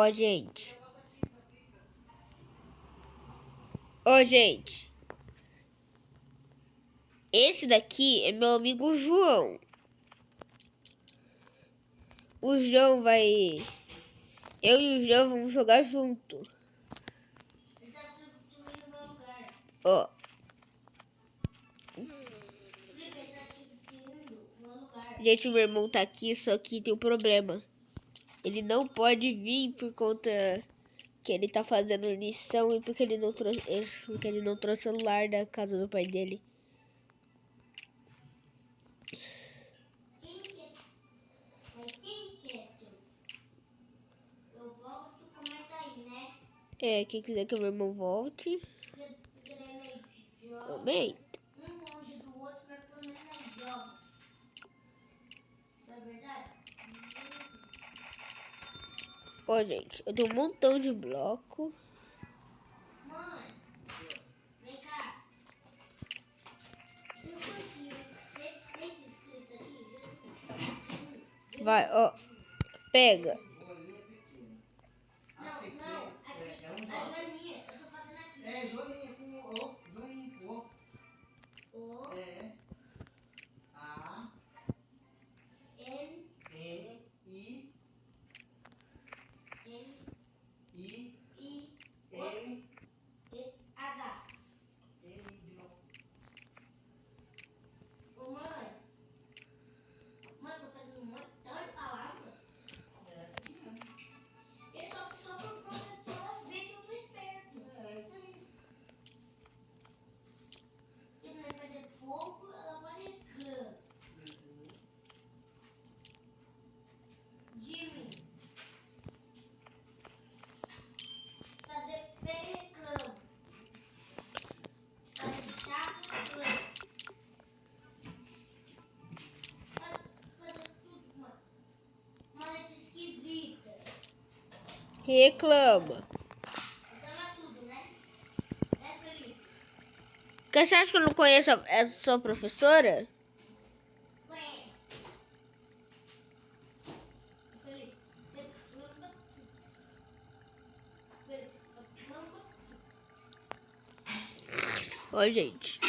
Ó, gente. Ó, gente. Esse daqui é meu amigo João. O João vai... Eu e o João vamos jogar junto. Ó. Gente, meu irmão tá aqui, só que tem um problema. Ele não pode vir por conta que ele tá fazendo lição e porque ele não trouxe o celular da casa do pai dele. É, quem quiser que o meu irmão volte, comenta. Um longe do outro, mas pelo menos nós joga. Não é verdade? Ó, gente, eu tenho um montão de bloco. Mãe, vem cá. Tem três inscritos aqui. Vai, ó. Pega. Não, aqui. A Joaninha, eu tô fazendo aqui. É, Joaninha com O. Joaninha com O. O. É. A. N. N. I. N. I. I. N. H. N de novo. Ô, mãe. Mãe, tô fazendo um montão de palavras. É só pro professor ver que eu tô esperto. É, isso aí. Porque não vai fazer pouco, ela vai reclamar. Jimmy. Fazer feio reclama. Fazer chato reclama. Fazer tudo, mano. Maleta esquisita. Reclama. Reclama tudo, né? Né, Felipe? Você acha que eu não conheço essa sua professora? Conhece. Felipe. Ó, gente.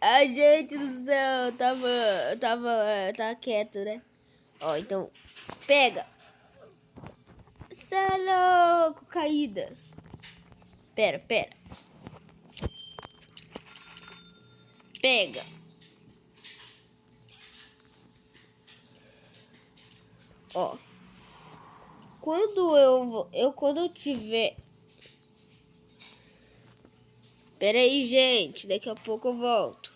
Ai, gente do céu. Tava quieto, né? Ó, então. Pega. Você é louco, caída. Pera. Pega. Ó. Quando eu tiver... Pera aí, gente. Daqui a pouco eu volto.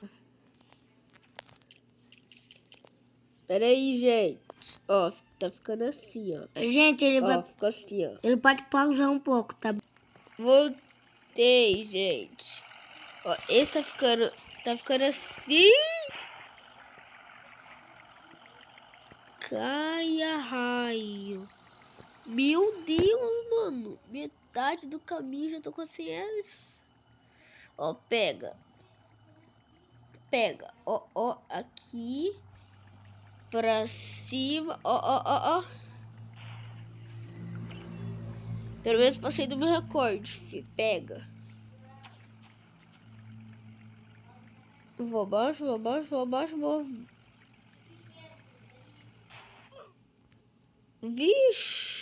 Pera aí, gente. Ó, tá ficando assim, ó. Gente, ele Ó, ficou assim, ó. Ele pode pausar um pouco, tá? Voltei, gente. Ó, esse tá ficando assim. Caia raio. Meu Deus, mano. Metade do caminho já tô com eles. Ó, pega. Ó, aqui. Pra cima. Ó. Pelo menos passei do meu recorde, filho. Pega. Vou abaixo. Vixe.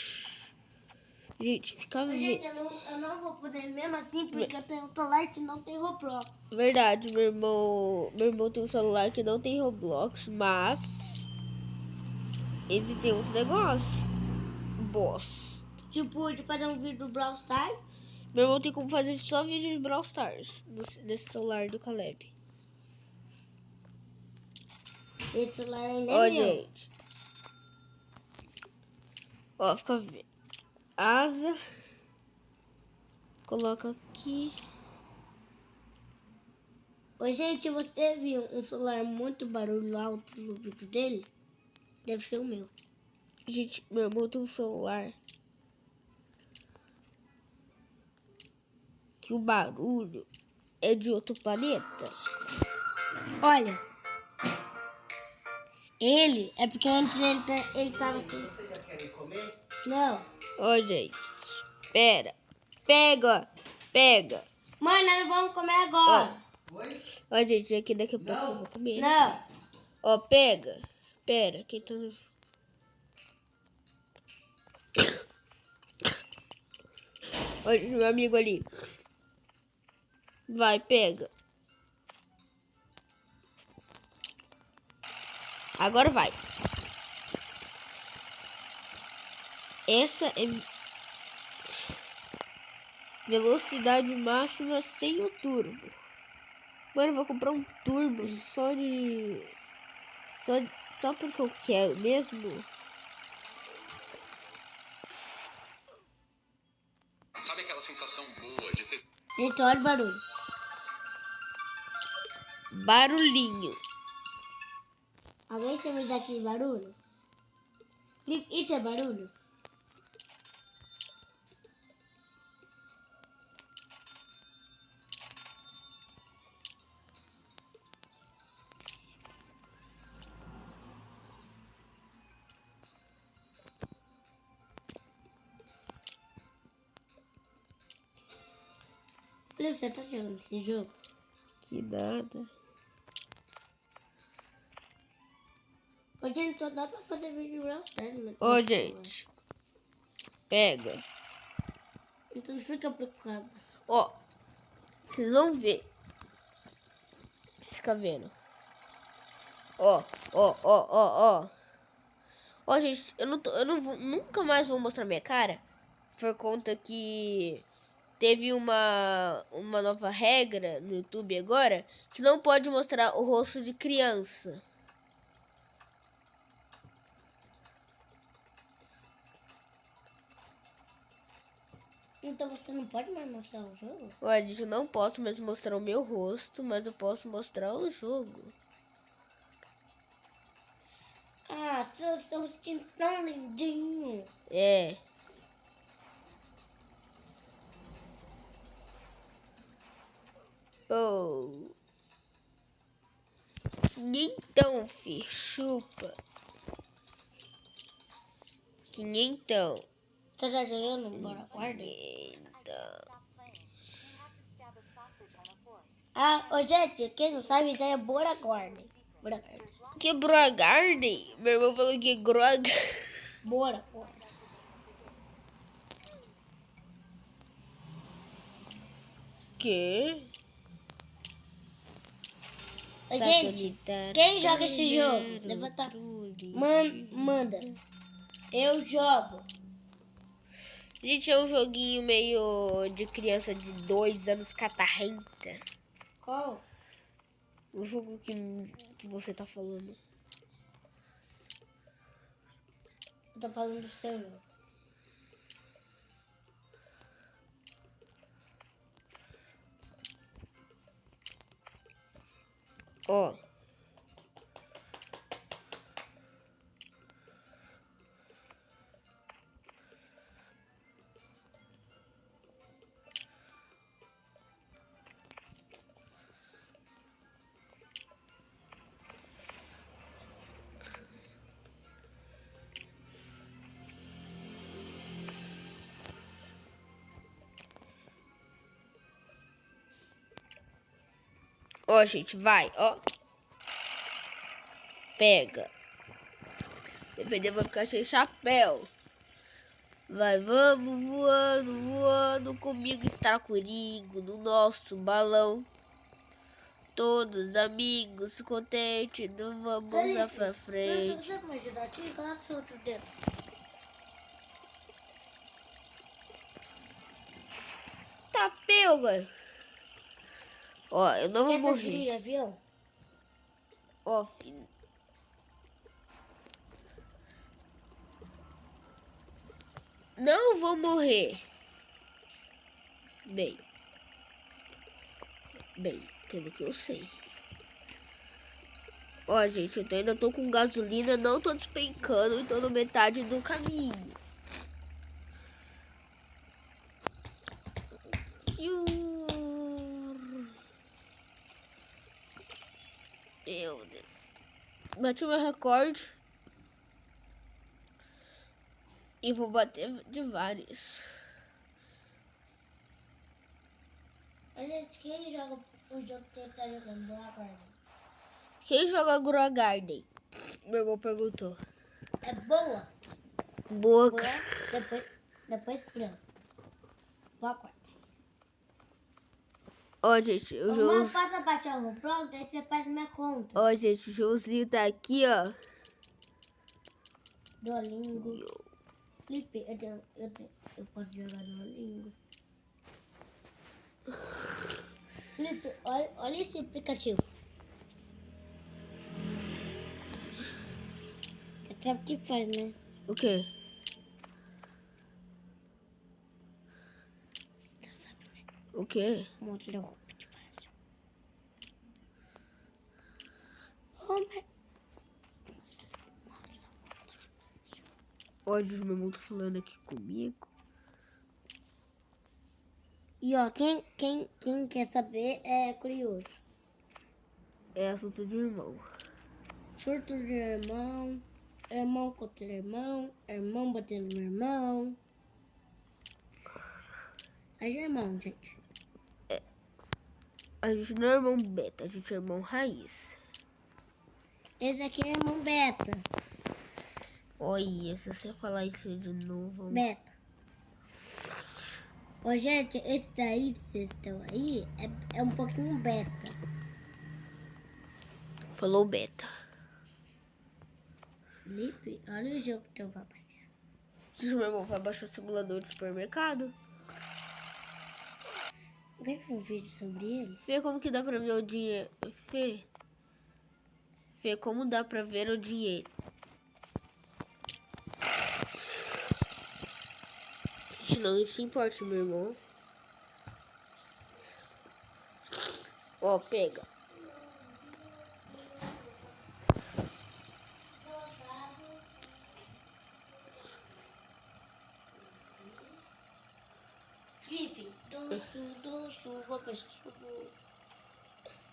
Gente, fica Gente, eu não vou poder mesmo assim, porque eu tenho um celular que não tem Roblox. Verdade, meu irmão tem um celular que não tem Roblox, mas ele tem uns negócios. Boss. Tipo, de fazer um vídeo do Brawl Stars. Meu irmão tem como fazer só vídeo de Brawl Stars nesse celular do Caleb. Esse celular ainda Ó, é meu. gente. Ó, fica vendo. Asa. Coloca aqui. Ô, gente, você viu um celular muito barulho alto no vídeo dele? Deve ser o meu. Gente, meu irmão tem um celular que o barulho é de outro planeta. Olha. Ele, é porque antes ele tava assim. Vocês já querem comer? Não. Ó, gente. Pera. Pega. Pega. Mãe, nós não vamos comer agora. Oi? Ó, gente, aqui daqui a pouco eu vou comer. Não. Ó, pega. Pera, quem tá... Olha meu amigo ali. Vai, pega. Agora vai. Essa é velocidade máxima sem o turbo. Mano, eu vou comprar um turbo só de... Só porque eu quero mesmo. Sabe aquela sensação boa de ter... Gente, olha o barulho. Barulhinho. Alguém chama isso daqui de barulho? Isso é barulho? Olha, você tá jogando esse jogo? Que nada. Ô, gente, só dá pra fazer vídeo Brawl Stars, né? Ó, gente. Pega. Então não fica preocupado. Ó. Vocês vão ver. Fica vendo. Ó. Ó, gente, eu não vou, nunca mais vou mostrar minha cara. Por conta que teve uma nova regra no YouTube agora. Que não pode mostrar o rosto de criança. Então você não pode mais mostrar o jogo? Olha, gente, eu não posso mais mostrar o meu rosto, mas eu posso mostrar o jogo. Ah, seu rostinho tão lindinho. É. Oh. Quinhentão, fi. Chupa. Quinhentão. Você tá jogando? Bora, guarda. Quinhentão. Ah, ô gente, quem não sabe, isso aí é Bora Guarda. Bora Guarda. Que Brogarden? Meu irmão falou que é Grog. Bora, bora. Que? Ô, gente, quem joga esse jogo? Levanta. Manda. Eu jogo. Gente, é um joguinho meio de criança de 2 anos catarrenta. Qual? O jogo que você tá falando. Eu tô falando do seu jogo. Ó. Ó, gente, vai, ó. Pega. Dependendo, vai ficar sem chapéu. Vai, vamos voando comigo, estar comigo no nosso balão. Todos amigos, contentes, não vamos lá pra frente. Você pode me ajudar aqui? Coloca o seu outro dedo. Tá, pega. Ó, eu não vou Quer morrer. transferir avião? Ó, filho. Não vou morrer. Bem, pelo que eu sei. Ó, gente, eu ainda tô com gasolina, não tô despencando, tô na metade do caminho. Meu Deus. Bati meu recorde. E vou bater de vários. A gente, quem joga o jogo que ele tá jogando? Boa Garden. Quem joga Grow Garden? Meu irmão perguntou. É boa? Boa. Boa, depois branco. Boa Garden. Ó, gente, o João... Mas passa baixar o Roblox, daí você faz minha conta. Ó, gente, o Joãozinho tá aqui, ó. Duolingo. Felipe, eu posso jogar Duolingo. Felipe, olha esse aplicativo. Você sabe o que faz, né? O quê? Você sabe, né? O quê? Mostra o roupa de baixo. Oh, mas... Ó, gente, meu irmão tá falando aqui comigo. E ó, quem quer saber é curioso. É assunto de irmão. Surto de irmão, irmão contra irmão, irmão batendo no irmão. Aí é irmão, gente. A gente não é irmão beta, a gente é irmão raiz. Esse aqui é irmão beta. Olha, se você falar isso de novo... Beta. Ô, gente, esse daí que vocês estão aí é um pouquinho beta. Falou beta. Felipe, olha o jogo que eu vou passar. Gente, meu irmão vai baixar o simulador do supermercado. Quer ver um vídeo sobre ele? Fê, como que dá pra ver o dinheiro? Fê, como dá pra ver o dinheiro? Não se importa, meu irmão. Ó, pega. Felipe, doce, vou pensar sobre...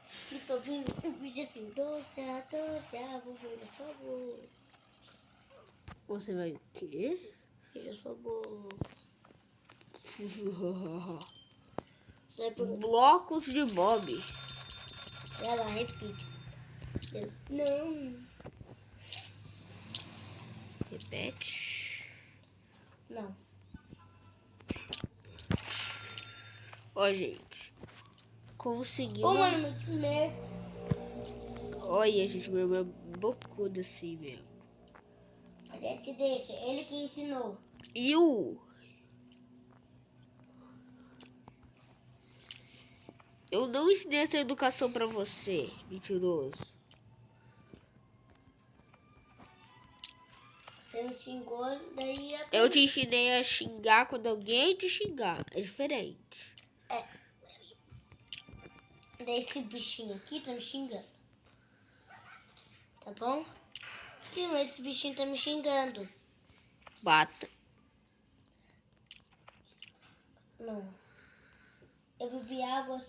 Felipe, eu vi um vídeo assim, doce, vou ver sabor. Você vai o quê? Veja sabor. Blocos de Bob. Ela repite. Não. Repete. Não. Ó, gente. Conseguiu. Ô, mano, que merda. Olha, gente, meu irmão é bocudo assim mesmo. A gente deixa, ele que ensinou. E o... Eu não ensinei essa educação pra você, mentiroso. Você me xingou, daí... Eu te ensinei a xingar quando alguém te xingar. É diferente. Daí esse bichinho aqui tá me xingando. Tá bom? Sim, mas esse bichinho tá me xingando. Bata. Não. Eu bebi água.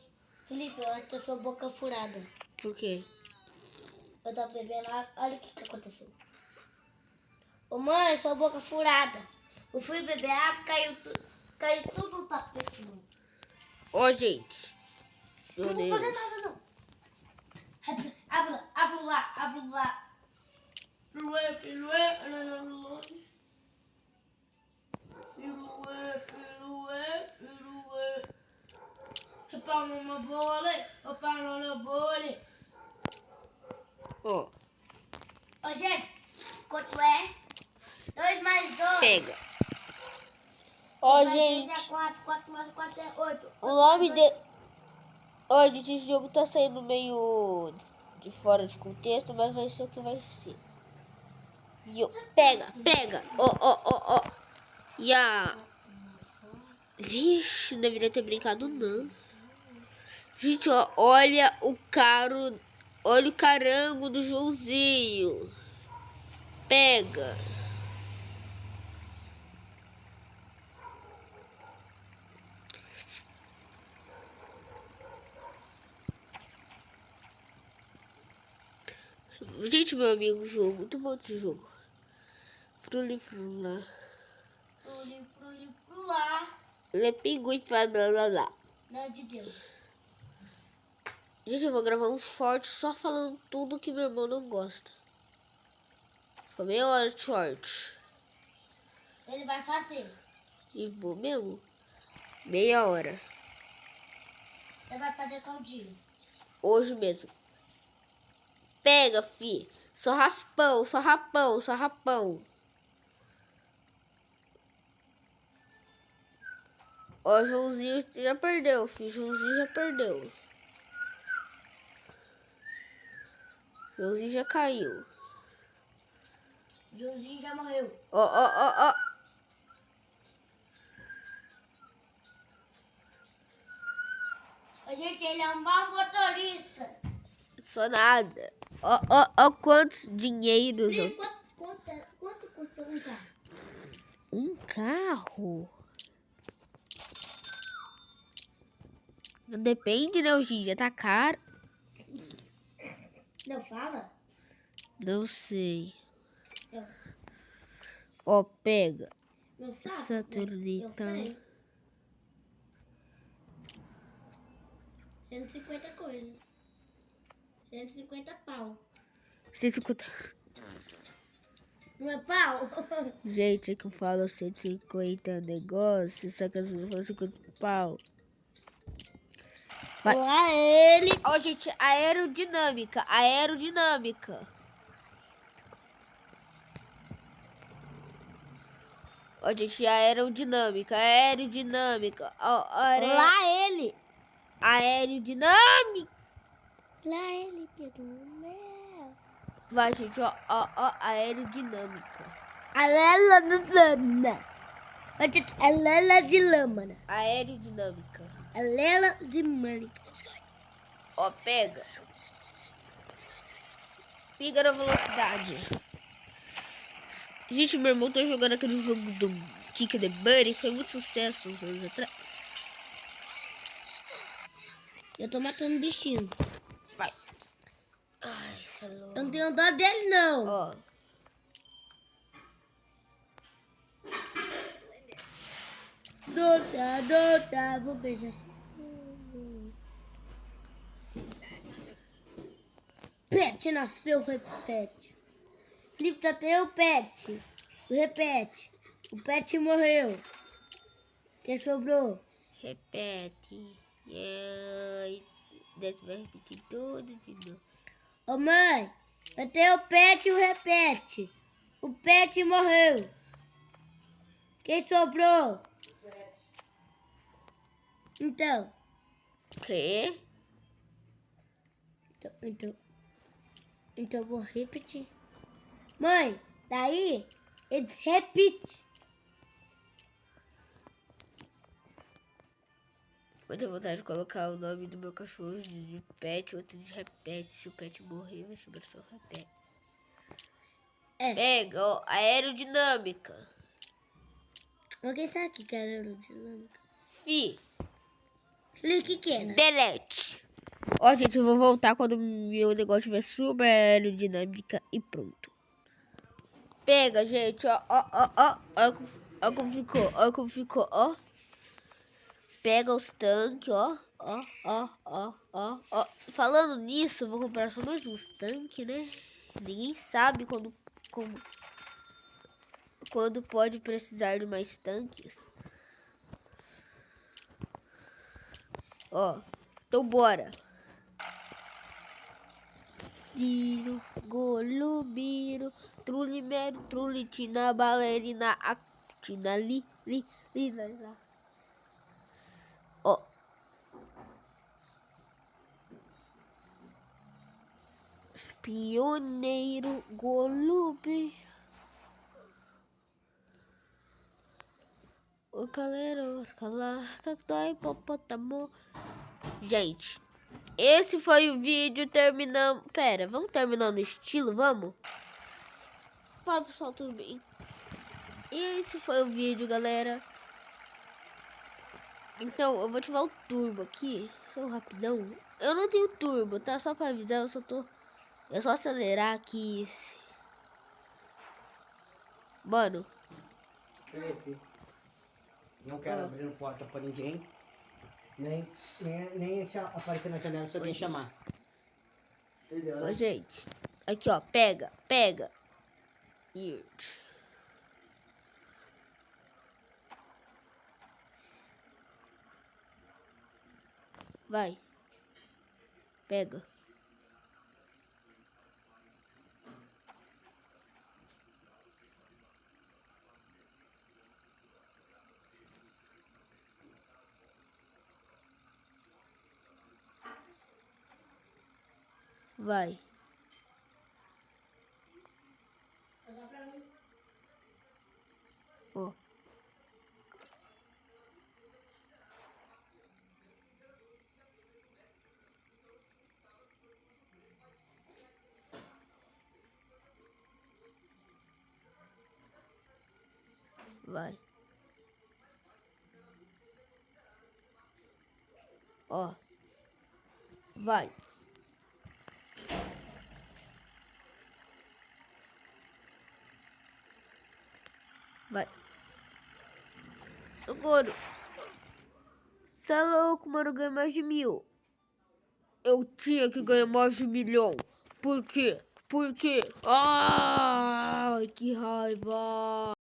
Felipe, eu acho que a sua boca furada. Por quê? Eu tava bebendo água. Olha o que aconteceu. Ô mãe, sua boca furada. Eu fui beber água, caiu tudo no tapete, mano. Ó, gente. Meu Eu não vou fazer Deus. nada, não. Abre lá. Ó, Ô, gente, quanto é? 2 mais 2. pega. Ó, gente. 4 mais 4 é 8. O nome de... Ó, gente, esse jogo tá saindo meio de fora de contexto, mas vai ser o que vai ser. Pega. Ó. E a... Vixe, não deveria ter brincado, não. Gente, ó, olha o caro... Olha o carango do Joãozinho. Pega. Gente, meu amigo, jogo. Muito bom esse jogo. Fruli, frula. Frulá. Ele é pinguim, faz blá blá blá. Não é de Deus. Gente, eu vou gravar um short só falando tudo que meu irmão não gosta. Fica meia hora de short. Ele vai fazer. E vou mesmo. Meia hora. Ele vai fazer qual dia? Hoje mesmo. Pega, fi. Só raspão, só rapão, só rapão. Ó, Joãozinho já perdeu, fi. Joãozinho já perdeu. Joãozinho já caiu. Joãozinho já morreu. Ó, ó, ó, ó. Ô, gente, ele é um bom motorista. Só nada. Ó, ó, ó quantos dinheiros eu... Quanto custa um carro? Um carro? Depende, né? Hoje em dia tá caro. Não fala? Não sei. Não. Ó, pega. Não sabe? Saturnita. Eu sei. 150 coisas. 150 pau. 150. Não é pau? Gente, é que eu falo 150 negócios, só que às vezes eu falo 50 pau. Vai. Lá ele. Ó, gente, aerodinâmica, aerodinâmica. Ó, gente, aerodinâmica, aerodinâmica. Ó, Lá ele. aerodinâmica. Lá ele pegou o mel. Vai, gente, ó, ó, ó, aerodinâmica. A lela de lâmina. A lela de lâmina. Aerodinâmica. A lela de mânica. Ó, pega. Pega na velocidade. Gente, meu irmão tá jogando aquele jogo do Kick the Bunny, que foi muito sucesso uns anos atrás. Eu tô matando bichinho. Vai. Ai, eu não tenho dó dele, não. Ó. Dota, vou beijar assim. Pet nasceu, repete. Felipe, tá até o pet. Repete. O pet morreu. Quem sobrou? Repete. Ai, deve vai repetir tudo de novo. Ô mãe, até o pet o repete. O pet morreu. Quem sobrou? Então. Quê? Então eu vou repetir. Mãe, daí eles repete. Eu tenho vontade de colocar o nome do meu cachorro de pet, outro de repete. Se o pet morrer, vai ser só repete. É. Pega, ó, aerodinâmica. Alguém tá aqui, cara, aerodinâmica. Fi. Clique que é, né? Delete. Ó, gente, eu vou voltar quando meu negócio tiver super aerodinâmica e pronto. Pega, gente, ó, ó, ó, ó. Ó como ficou, ó como ficou, ó. Pega os tanques, ó, ó, ó, ó, ó, ó. Falando nisso, eu vou comprar só mais uns tanques, né? Ninguém sabe quando pode precisar de mais tanques. Ó, então bora. Biro, golubiro, trulimero, trulitina, balerina, actina, li, lá. Ó. Espioneiro, golube. O calero, calar, cactói, hipopótamo. Gente, esse foi o vídeo, terminamos... Pera, vamos terminar no estilo, vamos? Fala, pessoal, tudo bem? Esse foi o vídeo, galera. Então, eu vou ativar o turbo aqui. Só rapidão. Eu não tenho turbo, tá? Só pra avisar, eu só tô... É só acelerar aqui. Mano. Não quero abrir porta pra ninguém. Nem aparecer na janela se alguém chamar. Entendeu, Ó, né? gente. Aqui, ó. Pega, pega. Isso. Vai. Pega. Vai. Ó. Vai. Ó. Vai. Vai. Socorro. Você é louco, mano. Eu ganhei mais de 1.000. Eu tinha que ganhar mais de 1.000.000. Por quê? Por quê? Ai, que raiva.